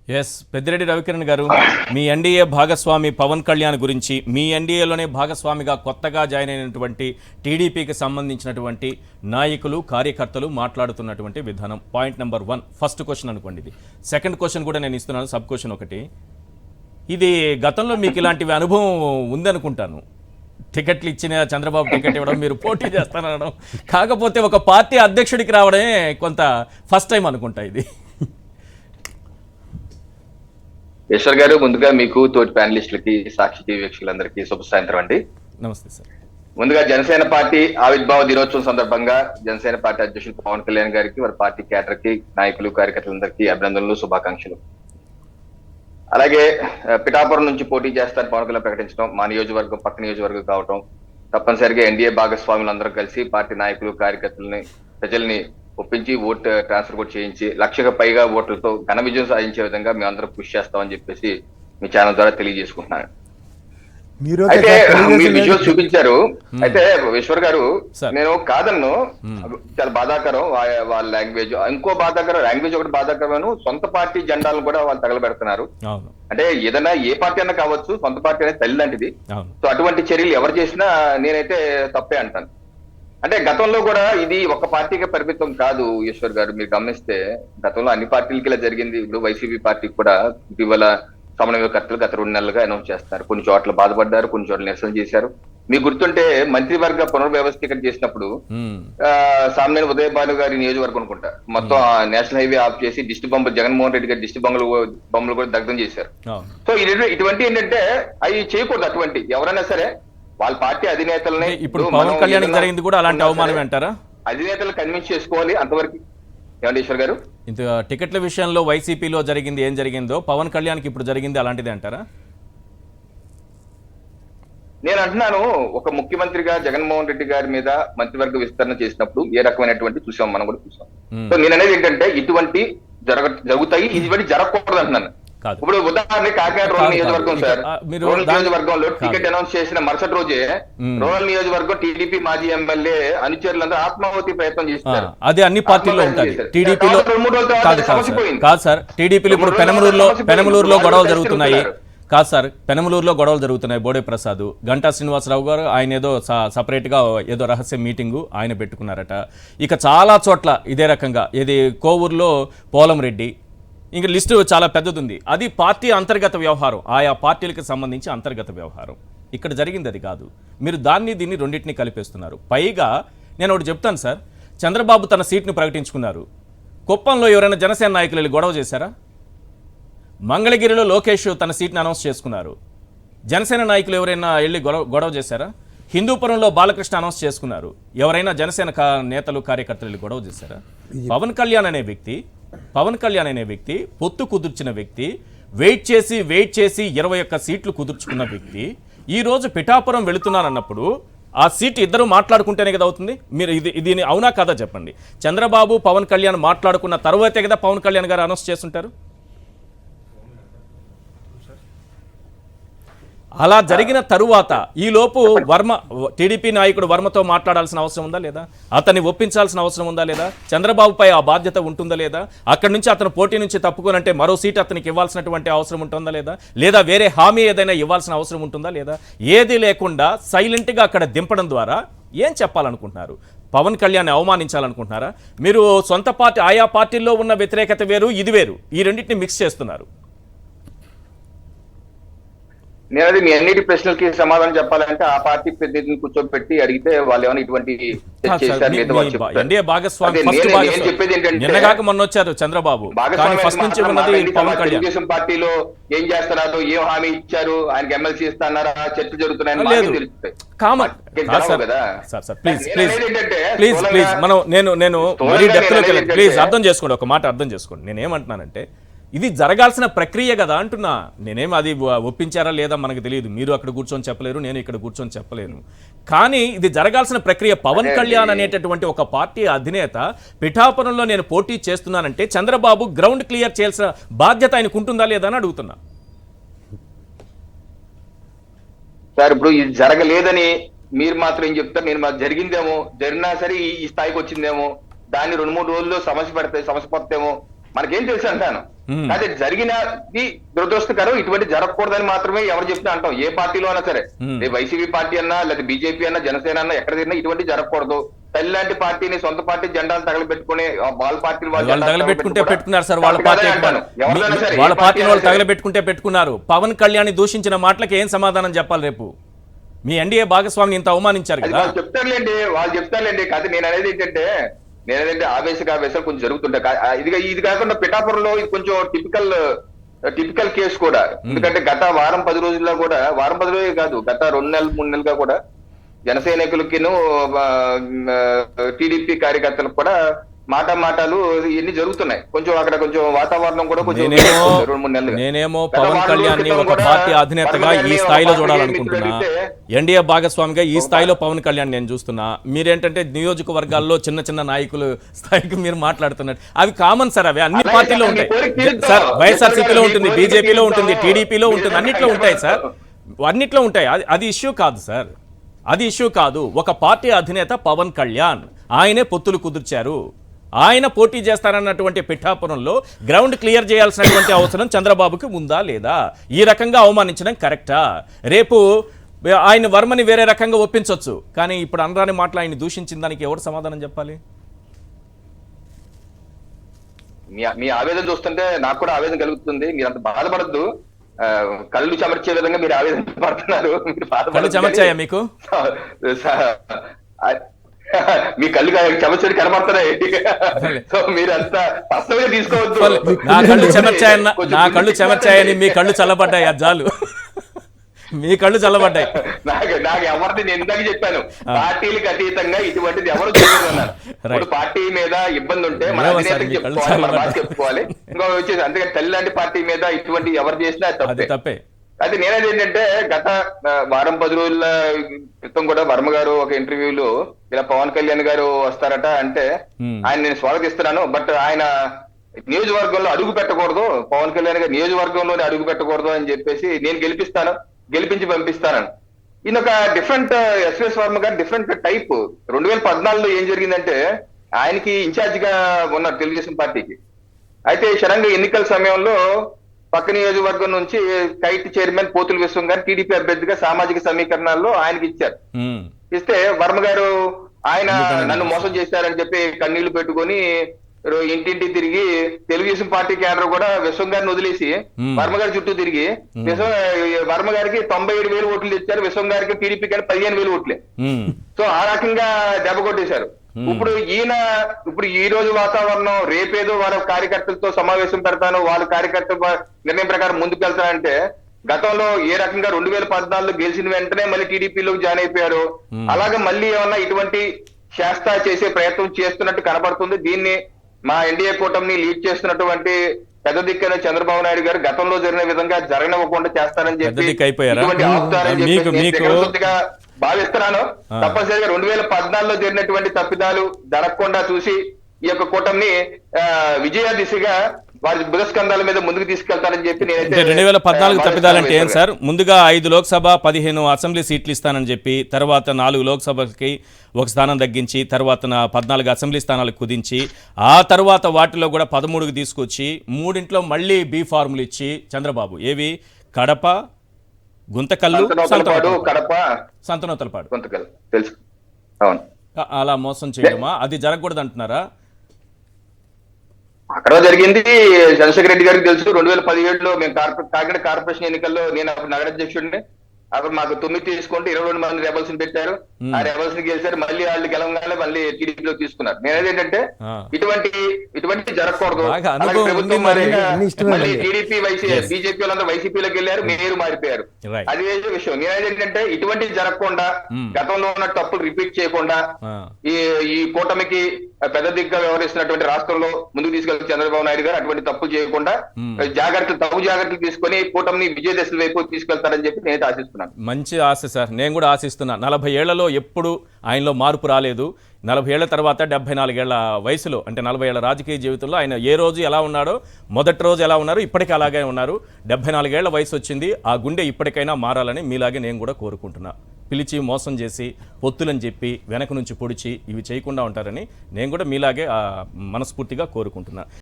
Yes Peddireddy Ravikiran గారు, మీ NDA భాగస్వామి పవన్ కళ్యాణ్ గురించి, మీ ఎన్డీఏలోనే భాగస్వామిగా కొత్తగా జాయిన్ అయినటువంటి టీడీపీకి సంబంధించినటువంటి నాయకులు కార్యకర్తలు మాట్లాడుతున్నటువంటి విధానం. పాయింట్ నెంబర్ 1 ఫస్ట్ క్వశ్చన్ అనుకోండి. ఇది సెకండ్ క్వశ్చన్ కూడా నేను ఇస్తున్నాను, సబ్ క్వశ్చన్ ఒకటి. ఇది గతంలో మీకు ఇలాంటివి అనుభవం ఉందనుకుంటాను. టికెట్లు ఇచ్చిన చంద్రబాబు టికెట్ ఇవ్వడం, మీరు పోటీ చేస్తానడం, కాకపోతే ఒక పార్టీ అధ్యక్షుడికి రావడమే కొంత ఫస్ట్ టైం అనుకుంటా ఇది. ఈశ్వర్ గారు, ముందుగా మీకు తోటి ప్యానలిస్టులకి, సాక్షి టీవీ వీక్షకులందరికీ శుభ సాయంత్రం అండి. నమస్తే సార్. ముందుగా జనసేన పార్టీ ఆవిర్భావ దినోత్సవం సందర్భంగా జనసేన పార్టీ అధ్యక్షులు పవన్ కళ్యాణ్ గారికి, వారి పార్టీ కేడర్ కి, నాయకులు కార్యకర్తలందరికీ అభినందనలు, శుభాకాంక్షలు. అలాగే పిఠాపురం నుంచి పోటీ చేస్తారని పవన్ కళ్యాణ్ ప్రకటించడం, మా నియోజకవర్గం పక్క నియోజకవర్గం కావటం, తప్పనిసరిగా ఎన్డీఏ భాగస్వాములు అందరూ కలిసి పార్టీ నాయకులు కార్యకర్తలని ప్రజల్ని ఒప్పించి ఓట్ ట్రాన్స్ఫర్ కూడా చేయించి 1,00,000కు పైగా ఓట్లతో ఘన విజయం సాధించే విధంగా మేము అందరం కృషి చేస్తామని చెప్పేసి మీ ఛానల్ ద్వారా తెలియజేసుకుంటున్నాను. అయితే మీరు విజువల్ చూపించారు. అయితే ఈశ్వర్ గారు, నేను కాదన్ను, చాలా బాధాకరం వాళ్ళ లాంగ్వేజ్. ఇంకో బాధాకరం లాంగ్వేజ్ ఒకటి బాధాకరమైన సొంత పార్టీ జెండాలను కూడా వాళ్ళు తగలబెడుతున్నారు. అంటే ఏదైనా ఏ పార్టీ అన్నా కావచ్చు, సొంత పార్టీ అనేది తల్లి లాంటిది. సో అటువంటి చర్యలు ఎవరు చేసినా నేనైతే తప్పే అంటాను. అంటే గతంలో కూడా ఇది ఒక పార్టీకి పరిమితం కాదు ఈశ్వర్ గారు. మీరు గమనిస్తే గతంలో అన్ని పార్టీలకి ఇలా జరిగింది. ఇప్పుడు వైసీపీ పార్టీకి కూడా ఇటీవల సమన్వయకర్తలు గత 2 నెలలుగా అనౌన్స్ చేస్తారు. కొన్ని చోట్ల బాధపడ్డారు, కొన్ని చోట్ల నిరసన చేశారు. మీకు గుర్తుంటే మంత్రివర్గ పునర్వ్యవస్థీకరణ చేసినప్పుడు సామ్నేని ఉదయభాను గారి నియోజకవర్గం అనుకుంటా, మొత్తం నేషనల్ హైవే ఆఫ్ చేసి దిష్టి బొమ్మలు, జగన్మోహన్ రెడ్డి గారి దిష్టి బొమ్మలు కూడా దగ్ధం చేశారు. సో ఇటువంటి ఏంటంటే అవి చేయకూడదు. అటువంటి ఎవరైనా సరే వాళ్ళ పార్టీ అధినేతలని, ఇప్పుడు పవన్ కళ్యాణ్ జరిగింది కూడా అలాంటి అవమానం అంటారా? అధినేతలు కన్విన్స్ చేసుకోవాలి అంతవరకు. ఏమండి ఈశ్వర్ గారు, ఇంత టికెట్ల విషయంలో వైసీపీలో జరిగింది ఏం జరిగిందో పవన్ కళ్యాణ్కి ఇప్పుడు జరిగింది అలాంటిదే అంటారా? నేను అంటున్నాను, ఒక ముఖ్యమంత్రిగా జగన్మోహన్ రెడ్డి గారి మీద మంత్రివర్గ విస్తరణ చేసినప్పుడు ఏ రకమైనటువంటి చూసాం, మనం కూడా చూసాం. సో నేను అనేది ఏంటంటే ఇటువంటి జరుగుతాయి, ఇటువంటి జరగకూడదు అంటున్నాను. ఇప్పుడు ఉదాహరణ కాకినాడ రూరల్ నియోజకవర్గం సార్, రూరల్ నియోజకవర్గంలో టికెట్ అనౌన్స్ చేసిన మరుసటి రోజే రూరల్ నియోజకవర్గం టీడీపీ మాజీ ఎమ్మెల్యే అనుచరులందరూ ఆత్మాహుతి ప్రయత్నం చేస్తారు. అది అన్ని పార్టీల్లో ఉంటుంది. టీడీపీలో కాదు సార్, టీడీపీలో ఇప్పుడు పెనమలూరులో గొడవలు జరుగుతున్నాయి. కాదు సార్, పెనమలూరులో గొడవలు జరుగుతున్నాయి. బోడే ప్రసాద్, గంటా శ్రీనివాసరావు గారు ఆయన ఏదో సపరేట్గా ఏదో రహస్య మీటింగు ఆయన పెట్టుకున్నారట. ఇక చాలా చోట్ల ఇదే రకంగా, ఇది కోవూరులో పోలంరెడ్డి, ఇంకా లిస్టు చాలా పెద్దది ఉంది. అది పార్టీ అంతర్గత వ్యవహారం, ఆయా పార్టీలకు సంబంధించి అంతర్గత వ్యవహారం. ఇక్కడ జరిగింది అది కాదు. మీరు దీన్ని రెండింటిని కలిపేస్తున్నారు. పైగా నేను ఒకటి చెప్తాను సార్, చంద్రబాబు తన సీట్ను ప్రకటించుకున్నారు. కుప్పంలో ఎవరైనా జనసేన నాయకులు వెళ్ళి గొడవ చేశారా? మంగళగిరిలో లోకేష్ తన సీట్ని అనౌన్స్ చేసుకున్నారు. జనసేన నాయకులు ఎవరైనా వెళ్ళి గొడవ చేశారా? హిందూపురంలో బాలకృష్ణ అనౌన్స్ చేసుకున్నారు. ఎవరైనా జనసేన నేతలు కార్యకర్తలు వెళ్ళి గొడవ చేశారా? పవన్ కళ్యాణ్ అనే వ్యక్తి పొత్తు కుదుర్చిన వ్యక్తి, వెయిట్ చేసి 21 సీట్లు కుదుర్చుకున్న వ్యక్తి ఈరోజు పిఠాపురం వెళుతున్నారన్నప్పుడు ఆ సీట్ ఇద్దరు మాట్లాడుకుంటేనే కదా అవుతుంది. మీరు ఇది అవునా కాదా చెప్పండి. చంద్రబాబు పవన్ కళ్యాణ్ మాట్లాడుకున్న తర్వాతే కదా పవన్ కళ్యాణ్ గారు అనౌన్స్ చేస్తుంటారు. అలా జరిగిన తరువాత ఈలోపు టీడీపీ నాయకుడు వర్మతో మాట్లాడాల్సిన అవసరం ఉందా లేదా? అతన్ని ఒప్పించాల్సిన అవసరం ఉందా లేదా? చంద్రబాబుపై ఆ బాధ్యత ఉంటుందా లేదా? అక్కడి నుంచి అతను పోటీ నుంచి తప్పుకోనంటే మరో సీట్ అతనికి ఇవ్వాల్సినటువంటి అవసరం ఉంటుందా లేదా? లేదా వేరే హామీ ఏదైనా ఇవ్వాల్సిన అవసరం ఉంటుందా లేదా? ఏది లేకుండా సైలెంట్గా అక్కడ దింపడం ద్వారా ఏం చెప్పాలనుకుంటున్నారు? పవన్ కళ్యాణ్ అవమానించాలనుకుంటున్నారా? మీరు సొంత పార్టీ, ఆయా పార్టీల్లో ఉన్న వ్యతిరేకత వేరు, ఇది వేరు, ఈ రెండింటిని మిక్స్ చేస్తున్నారు. నేను అది మీ అన్నిటి ప్రశ్నలకి సమాధానం చెప్పాలంటే ఆ పార్టీ ప్రతినిధిని కూర్చోబెట్టి అడిగితే వాళ్ళు ఏమైనా ఇటువంటి చెప్పేది ఏంటంటే మొన్న వచ్చారు చంద్రబాబు, తెలుగుదేశం పార్టీలో ఏం చేస్తున్నారు, ఏం హామీ ఇచ్చారు, ఆయనకి ఎమ్మెల్సీ ఇస్తున్నారా, చర్చలు జరుగుతున్నాయని తెలుస్తాయి. ప్లీజ్ అర్థం చేసుకోండి, ఒక మాట అర్థం చేసుకోండి. నేనేమంటున్నానంటే ఇది జరగాల్సిన ప్రక్రియ కదా అంటున్నా. నేనేం అది ఒప్పించారా లేదా మనకు తెలియదు. మీరు అక్కడ కూర్చొని చెప్పలేరు, నేను ఇక్కడ కూర్చొని చెప్పలేను. కానీ ఇది జరగాల్సిన ప్రక్రియ. పవన్ కళ్యాణ్ అనేటటువంటి ఒక పార్టీ అధినేత పిఠాపురంలో నేను పోటీ చేస్తున్నానంటే చంద్రబాబు గ్రౌండ్ క్లియర్ చేయాల్సిన బాధ్యత ఆయనకు ఉంటుందా లేదా అని అడుగుతున్నా. సార్ ఇప్పుడు ఇది జరగలేదని మీరు మాత్రం ఏం చెప్తారు? నేను మాకు జరిగిందేమో, జరిగినా సరే ఈ స్థాయికి వచ్చిందేమో, దాన్ని 2-3 రోజుల్లో సమస్య పడతాయి, సమస్య పడతామో, మనకేం తెలుసు అంటాను. అదే జరిగినది దురదృష్టకరం, ఇటువంటి జరగకూడదని మాత్రమే ఎవరు చెప్పినా అంటాం. ఏ పార్టీలో అయినా సరే, వైసీపీ పార్టీ అన్నా లేదా బీజేపీ అన్నా జనసేన అన్నా ఎక్కడ తిన్నా ఇటువంటి జరగకూడదు. తల్లి లాంటి పార్టీని సొంత పార్టీ జెండాలు తగలబెట్టుకుని వాళ్ళ పార్టీ వాళ్ళు తగలబెట్టుకుంటే పెట్టుకున్నారు సార్. వాళ్ళ పార్టీ వాళ్ళ పార్టీని వాళ్ళు తగలబెట్టుకుంటే పెట్టుకున్నారు. పవన్ కళ్యాణ్ దూషించిన మాటలకి ఏం సమాధానం చెప్పాలి రేపు? మీ ఎన్డీఏ భాగస్వామిని ఇంత అవమానించారు కదా. వాళ్ళు చెప్తారులేండి. కాదు నేను అనేది ఏంటంటే ఆవేశాలు కొంచెం జరుగుతుంటాయి. ఇది కాకుండా పిఠాపురంలో ఇది కొంచెం టిపికల్ కేసు కూడా. ఎందుకంటే గత వారం 10 రోజుల్లో కూడా, వారం 10 రోజులు కాదు, గత 2 నెలలు 3 నెలలుగా కూడా జన సైనికులకిను టీడీపీ కార్యకర్తలకు కూడా మాటలు ఇవన్నీ జరుగుతున్నాయి. కొంచెం అక్కడ కొంచెం వాతావరణం కూడా కొంచెం 2-3 నెలలు. నేనేమో పవన్ కళ్యాణ్ ని ఒక పార్టీ అధినేతగా ఈ స్థాయిలో చూడాలనుకుంటున్నా. ఎన్డీఏ భాగస్వామిగా ఈ స్థాయిలో పవన్ కళ్యాణ్ నేను చూస్తున్నా. మీరేంటంటే నియోజకవర్గాల్లో చిన్న చిన్న నాయకులు స్థాయికి మీరు మాట్లాడుతున్నారు. అవి కామన్ సార్, అవి అన్ని పార్టీలో ఉంటాయి సార్. వైఎస్ఆర్సీపీలో ఉంటుంది, బీజేపీలో ఉంటుంది, టీడీపీలో ఉంటుంది, అన్నిట్లో ఉంటాయి సార్, అన్నిట్లో ఉంటాయి. అది ఇష్యూ కాదు సార్, అది ఇష్యూ కాదు. ఒక పార్టీ అధినేత పవన్ కళ్యాణ్, ఆయనే పొత్తులు కుదిర్చారు, ఆయన పోటీ చేస్తారన్నటువంటి పిఠాపురంలో గ్రౌండ్ క్లియర్ చేయాల్సినటువంటి అవసరం చంద్రబాబుకి ఉందా లేదా? ఈ రకంగా అవమానించడం కరెక్టా? రేపు ఆయన వర్మని వేరే రకంగా ఒప్పించవచ్చు, కానీ ఇప్పుడు అనరాని మాటలు ఆయన దూషించిన దానికి ఎవరు సమాధానం చెప్పాలి? మీ ఆవేదన చూస్తుంటే నాకు కూడా ఆవేదన కలుగుతుంది. మీరు అంత బాధపడద్దు. కళ్ళు చెమర్చే విధంగా మీరు ఆవేదన పడుతున్నారు. కళ్ళు చెమర్చాయా మీకు? మీ కళ్ళు చెమర్చడి కనబడుతున్నాయి. సో మీరు అంతా వాస్తవంగా తీసుకోవద్దు. నా కళ్ళు చెమర్చాయని మీ కళ్ళు చల్లబడ్డాయి, అజ్జాలు మీ కళ్ళు చల్లబడ్డాయి. నాకు ఎవరిని నేను ఇందాక చెప్పాను, పార్టీలకు అతీతంగా ఇటువంటిది ఎవరు చేయన్నారు. ఇప్పుడు పార్టీ మీద ఇబ్బంది ఉంటే మన అధినేతకి చెప్పుకోవాలి, మన బాధ చెప్పుకోవాలి. ఇంకో వచ్చేసి అంతేగాని తల్లి లాంటి పార్టీ మీద ఇటువంటి ఎవరు చేసినా తప్పే. అయితే నేనేది ఏంటంటే, గత వారం 10 రోజుల క్రితం కూడా వర్మ గారు ఒక ఇంటర్వ్యూలో ఇలా పవన్ కళ్యాణ్ గారు వస్తారట అంటే ఆయన నేను స్వాగతిస్తున్నాను, బట్ ఆయన నియోజకవర్గంలో అడుగు పెట్టకూడదు, పవన్ కళ్యాణ్ గారు నియోజకవర్గంలోనే అడుగు పెట్టకూడదు అని చెప్పేసి నేను గెలిపించి పంపిస్తానని. ఈయన ఒక డిఫరెంట్ ఎస్ఎస్ వర్మ గారు డిఫరెంట్ టైప్. 2014లో ఏం జరిగిందంటే, ఆయనకి ఇన్ఛార్జ్ గా ఉన్నారు తెలుగుదేశం పార్టీకి. అయితే సడన్గా ఎన్నికల సమయంలో పక్క నియోజకవర్గం నుంచి కైట్ చైర్మన్ పోతుల విశ్వం గారు టీడీపీ అభ్యర్థిగా సామాజిక సమీకరణాల్లో ఆయనకి ఇచ్చారు. ఇస్తే వర్మ గారు ఆయన నన్ను మోసం చేశారని చెప్పి కన్నీళ్లు పెట్టుకొని ఇంటింటి తిరిగి తెలుగుదేశం పార్టీ క్యాడర్ కూడా విశ్వం గారిని వదిలేసి వర్మ గారి చుట్టూ తిరిగి వర్మ గారికి 97,000 ఓట్లు ఇచ్చారు, విశ్వం గారికి టీడీపీ గారికి 15,000 ఓట్లే. సో ఆ రకంగా దెబ్బ కొట్టేశారు. ఇప్పుడు ఈ రోజు వాతావరణం, రేపేదో వాళ్ళ కార్యకర్తలతో సమావేశం పెడతాను, వాళ్ళ కార్యకర్తల నిర్ణయం ప్రకారం ముందుకు వెళ్తానంటే, గతంలో ఏ రకంగా 2014లో గెలిచిన వెంటనే మళ్ళీ టీడీపీలోకి జాయిన్ అయిపోయారు. అలాగే మళ్ళీ ఏమన్నా ఇటువంటి శాస్త్ర చేసే ప్రయత్నం చేస్తున్నట్టు కనబడుతుంది. దీన్ని మా ఎన్డీఏ కూటమిని లీడ్ చేస్తున్నటువంటి పెద్ద దిక్కైన చంద్రబాబు నాయుడు గారు గతంలో జరిగిన విధంగా జరగనివ్వకుండా చేస్తారని చెప్పి భావిస్తున్నాను. తప్పనిసరిగా 2014లో జరిగినటువంటి తప్పిదాలు జరగకుండా చూసి ఈ యొక్క కూటమిని విజయ దిశగా వారి బుధస్కంధాల మీద ముందుకు తీసుకెళ్తారని చెప్పి నేనైతే 2014 తప్పిదాలంటే ఏం సార్? ముందుగా 5 లోక్సభ 15 అసెంబ్లీ సీట్లు ఇస్తానని చెప్పి, తర్వాత 4 లోక్సభకి ఒక స్థానం తగ్గించి, తర్వాత 14 అసెంబ్లీ స్థానాలకు కుదించి, ఆ తర్వాత వాటిలో కూడా 13కి తీసుకొచ్చి 3 మళ్ళీ బీ ఫార్ములు ఇచ్చి చంద్రబాబు ఏవి కడప, గుంతకల్లు, సంతనూతలపాడు తెలుసు అలా మోసం చేయడమా? అది జరగకూడదు అంటున్నారా? అక్కడ జరిగింది చంద్రశేఖర్ రెడ్డి గారికి తెలుసు. 2017లో మేము కాకినాడ కార్పొరేషన్ ఎన్నికల్లో నేను నగరాధ్యక్షుడిని. అక్కడ మాకు 9 తీసుకుంటే 22 మంది రెబల్స్ ని పెట్టారు. ఆ రెబల్స్ ని గెలిచారు. మళ్ళీ వాళ్ళు గెలవగానే మళ్ళీ టీడీపీలో తీసుకున్నారు. నేనేంటంటే ఇటువంటి జరగకూడదు. మళ్ళీ టీడీపీ బీజేపీ వాళ్ళందరూ వైసీపీలోకి వెళ్ళారు, మేయర్ మారిపోయారు. అది వేసే విషయం. నేనేంటంటే ఇటువంటి జరగకుండా, గతంలో ఉన్న తప్పులు రిపీట్ చేయకుండా ఈ కూటమికి పెద్ద దిగ్గా వ్యవహరిస్తున్నటువంటి రాష్ట్రంలో ముందుకు తీసుకెళ్తే చంద్రబాబు నాయుడు గారు అటువంటి తప్పులు చేయకుండా తగు జాగ్రత్తలు తీసుకొని కూటమిని విజయ దశల వైపు తీసుకెళ్తారని చెప్పి నేను ఆశిస్తున్నాను. మంచి ఆశ సార్, నేను కూడా ఆశిస్తున్నా. 40 ఏళ్లలో ఎప్పుడు ఆయనలో మార్పు రాలేదు. 40 ఏళ్ల తర్వాత 74 ఏళ్ల వయసులో, అంటే 40 ఏళ్ల రాజకీయ జీవితంలో ఆయన ఏ రోజు ఎలా ఉన్నాడో, మొదటి రోజు ఎలా ఉన్నారో ఇప్పటికీ అలాగే ఉన్నారు. 74 ఏళ్ల వయసు వచ్చింది. ఆ గుండె ఇప్పటికైనా మారాలని మీలాగే నేను కూడా కోరుకుంటున్నా. పిలిచి మోసం చేసి పొత్తులని చెప్పి వెనక నుంచి పొడిచి ఇవి చేయకుండా ఉంటారని నేను కూడా మీలాగే మనస్ఫూర్తిగా కోరుకుంటున్నా.